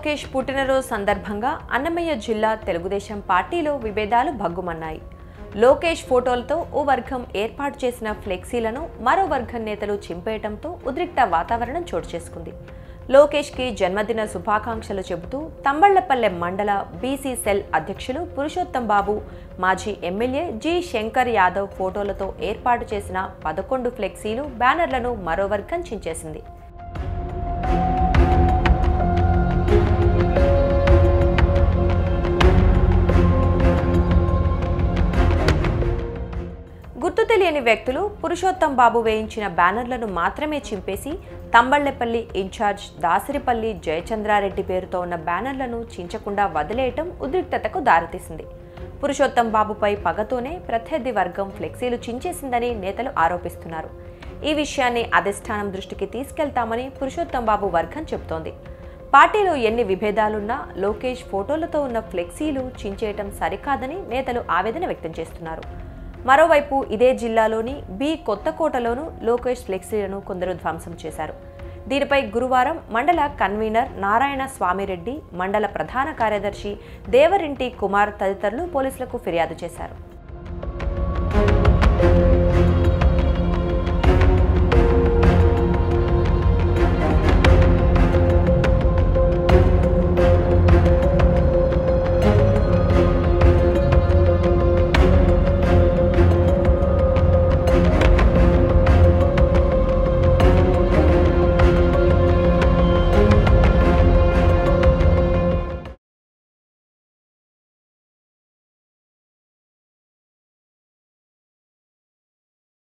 లోకేష్ పుట్టినరోజు సందర్భంగా అన్నమయ్య జిల్లా తెలుగుదేశం పార్టీలో విభేదాలు భగ్గుమన్నాయి. లోకేష్ ఫోటోలతో ఓ వర్గం ఏర్పాటు చేసిన ఫ్లెక్సీలను మరో వర్గం నేతలు చింపేయడంతో ఉద్రిక్త వాతావరణం చోటు చేసుకుంది. లోకేష్కి జన్మదిన శుభాకాంక్షలు చెబుతూ తంబళ్లపల్లె మండల బీసీ సెల్ అధ్యక్షులు పురుషోత్తం బాబు, మాజీ ఎమ్మెల్యే జి శంకర్ యాదవ్ ఫోటోలతో ఏర్పాటు చేసిన 11 ఫ్లెక్సీలు, బ్యానర్లను మరో వర్గం చించేసింది. గుర్తు తెలియని వ్యక్తులు పురుషోత్తం బాబు వేయించిన బ్యానర్లను మాత్రమే చింపేసి తంబళ్లపల్లి ఇన్ఛార్జ్ దాసరిపల్లి జయచంద్రారెడ్డి పేరుతో ఉన్న బ్యానర్లను చించకుండా వదిలేయటం ఉద్రిక్తతకు దారితీసింది. పురుషోత్తం బాబుపై పగతోనే ప్రత్యర్థి వర్గం ఫ్లెక్సీలు చించేసిందని నేతలు ఆరోపిస్తున్నారు. ఈ విషయాన్ని అధిష్టానం దృష్టికి తీసుకెళ్తామని పురుషోత్తం బాబు వర్గం చెబుతోంది. పార్టీలో ఎన్ని విభేదాలున్నా లోకేష్ ఫోటోలతో ఉన్న ఫ్లెక్సీలు చించేయటం సరికాదని నేతలు ఆవేదన వ్యక్తం చేస్తున్నారు. మరోవైపు ఇదే జిల్లాలోని బి కొత్తకోటలోనూ లోకేష్ ఫ్లెక్సీలను కొందరు ధ్వంసం చేశారు. దీనిపై గురువారం మండల కన్వీనర్ నారాయణ స్వామిరెడ్డి, మండల ప్రధాన కార్యదర్శి దేవరింటి కుమార్ తదితరులు పోలీసులకు ఫిర్యాదు చేశారు.